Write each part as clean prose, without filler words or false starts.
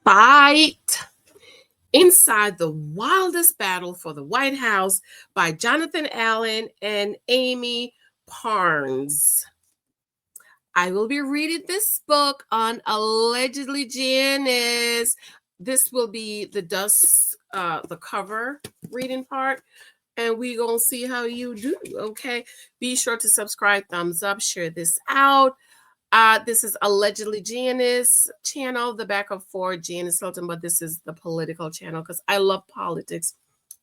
Fight Inside the Wildest Battle for the White House by Jonathan Allen and Amy Parnes. I will be reading this book on Allegedly Janice. This will be the cover reading part, and we gonna see how you do. Okay, be sure to subscribe, thumbs up, share this out. This is Allegedly Janice channel, the backup for Janice Hilton, but this is the political channel because I love politics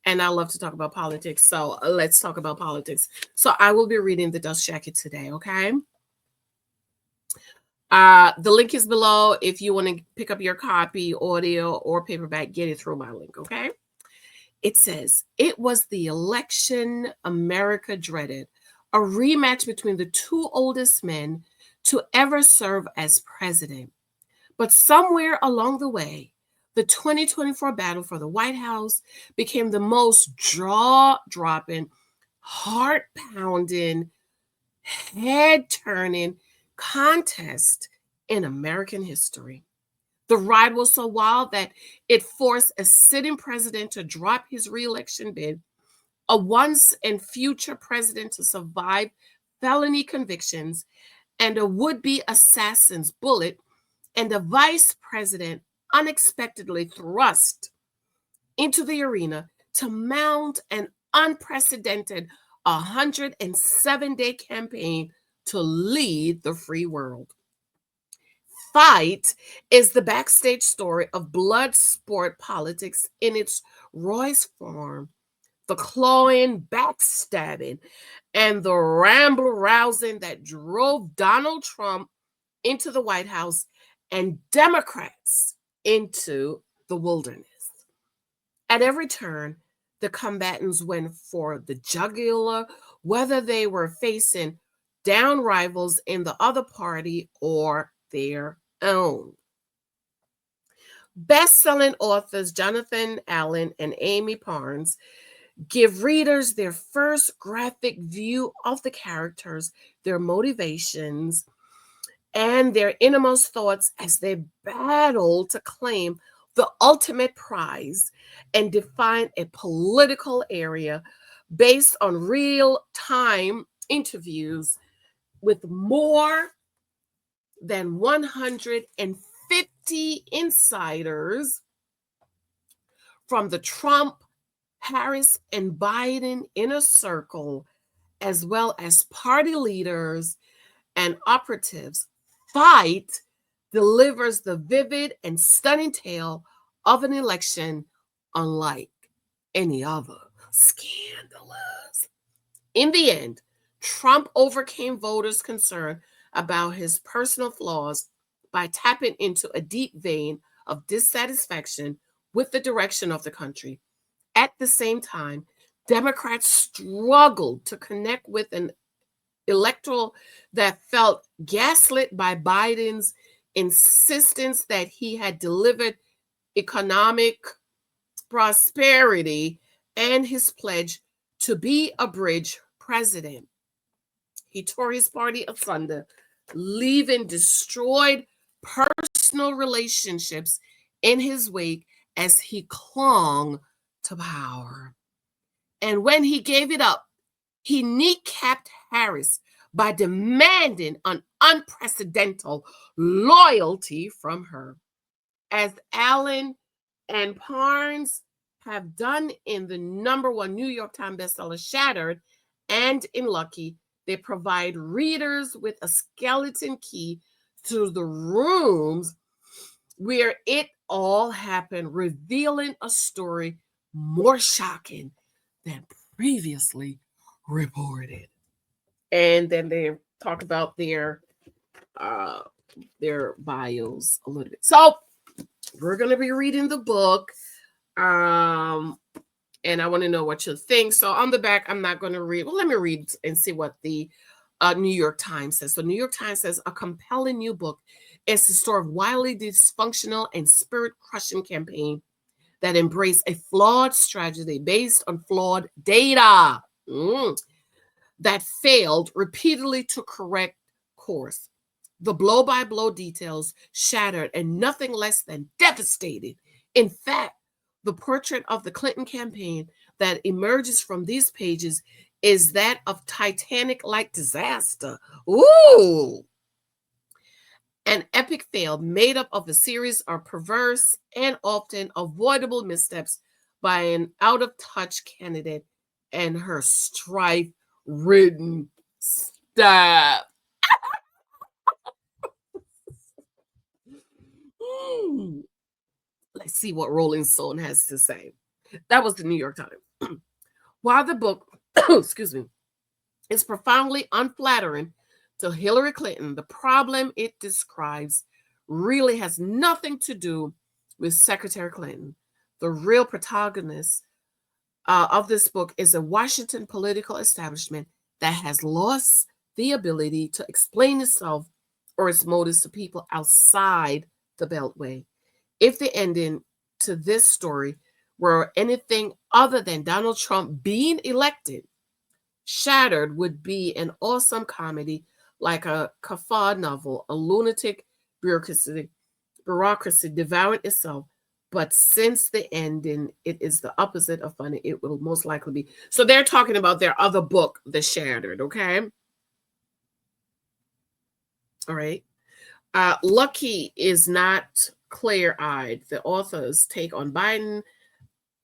and I love to talk about politics. So let's talk about politics. So I will be reading The Dust Jacket today, okay? The link is below. If you want to pick up your copy, audio or paperback, get it through my link, okay? It says, it was the election America dreaded, a rematch between the two oldest men to ever serve as president. But somewhere along the way, the 2024 battle for the White House became the most jaw-dropping, heart-pounding, head-turning contest in American history. The ride was so wild that it forced a sitting president to drop his reelection bid, a once and future president to survive felony convictions, and a would-be assassin's bullet, and the vice president unexpectedly thrust into the arena to mount an unprecedented 107-day campaign to lead the free world. Fight is the backstage story of blood sport politics in its rawest form, the clawing, backstabbing, and the ramble rousing that drove Donald Trump into the White House and Democrats into the wilderness. At every turn, the combatants went for the jugular, whether they were facing down rivals in the other party or their own. Best-selling authors Jonathan Allen and Amy Parnes give readers their first graphic view of the characters, their motivations, and their innermost thoughts as they battle to claim the ultimate prize and define a political area based on real-time interviews with more than 150 insiders from the Trump, Harris, and Biden inner circle, as well as party leaders and operatives. Fight delivers the vivid and stunning tale of an election unlike any other. Scandalous. In the end, Trump overcame voters' concern about his personal flaws by tapping into a deep vein of dissatisfaction with the direction of the country. At the same time, Democrats struggled to connect with an electoral that felt gaslit by Biden's insistence that he had delivered economic prosperity and his pledge to be a bridge president. He tore his party asunder, leaving destroyed personal relationships in his wake as he clung to power. And when he gave it up, he kneecapped Harris by demanding an unprecedented loyalty from her. As Allen and Parnes have done in the #1 New York Times bestseller Shattered and in Lucky, they provide readers with a skeleton key to the rooms where it all happened, revealing a story more shocking than previously reported. And then they talk about their bios a little bit. So we're going to be reading the book. And I want to know what you think. So on the back, I'm not going to read. Well, let me read and see what the New York Times says. So New York Times says, a compelling new book is the story of wildly dysfunctional and spirit-crushing campaign that embraced a flawed strategy based on flawed data that failed repeatedly to correct course. The blow-by-blow details shattered and nothing less than devastated. In fact, the portrait of the Clinton campaign that emerges from these pages is that of Titanic-like disaster. Ooh! An epic fail made up of a series of perverse and often avoidable missteps by an out-of-touch candidate and her strife-ridden staff. Hmm. Let's see what Rolling Stone has to say. That was the New York Times. While the book, excuse me, is profoundly unflattering to Hillary Clinton, the problem it describes really has nothing to do with Secretary Clinton. The real protagonist of this book is a Washington political establishment that has lost the ability to explain itself or its motives to people outside the Beltway. If the ending to this story were anything other than Donald Trump being elected, Shattered would be an awesome comedy like a Kafka novel, a lunatic bureaucracy devouring itself. But since the ending, it is the opposite of funny. It will most likely be. So they're talking about their other book, The Shattered, okay? All right. Lucky is not clear-eyed. The author's take on Biden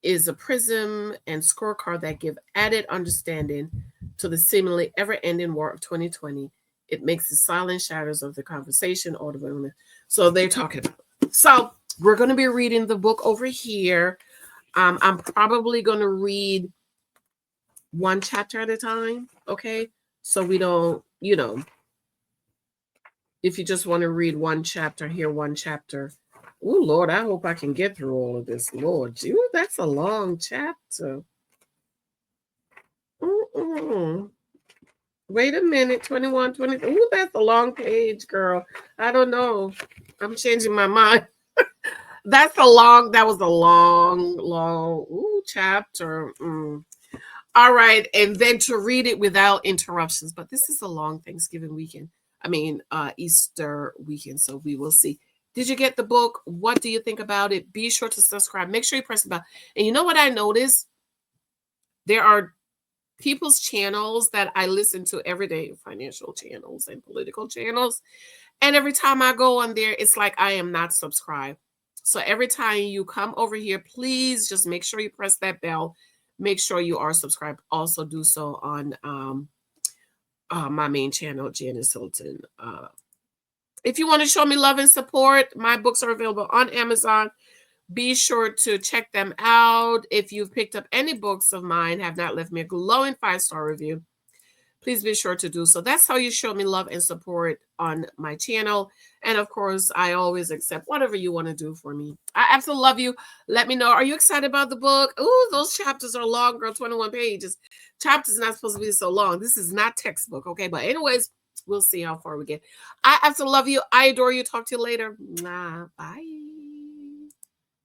is a prism and scorecard that give added understanding to the seemingly ever-ending war of 2020. It makes the silent shadows of the conversation audible. So they're talking about. So we're going to be reading the book over here. I'm probably going to read one chapter at a time, okay? So we don't, if you just want to read one chapter here, one chapter. Oh, Lord, I hope I can get through all of this. Lord, that's a long chapter. Wait a minute, 21, 20. Ooh, that's a long page, girl. I don't know. I'm changing my mind. That was a long chapter. All right, and then to read it without interruptions. But this is a long Thanksgiving weekend. Easter weekend, so we will see. Did you get the book? What do you think about it? Be sure to subscribe. Make sure you press the bell. And you know what I noticed? There are people's channels that I listen to every day, financial channels and political channels. And every time I go on there, it's like I am not subscribed. So every time you come over here, please just make sure you press that bell. Make sure you are subscribed. Also do so on my main channel, Janice Hilton. If you want to show me love and support, my books are available on Amazon. Be sure to check them out. If you've picked up any books of mine, have not left me a glowing 5-star review, please be sure to do so. That's how you show me love and support on my channel. And of course, I always accept whatever you want to do for me. I absolutely love you. Let me know. Are you excited about the book? Ooh, those chapters are long, girl, 21 pages. Chapters not supposed to be so long. This is not textbook, okay? But anyways, we'll see how far we get. I absolutely love you. I adore you. Talk to you later. Bye.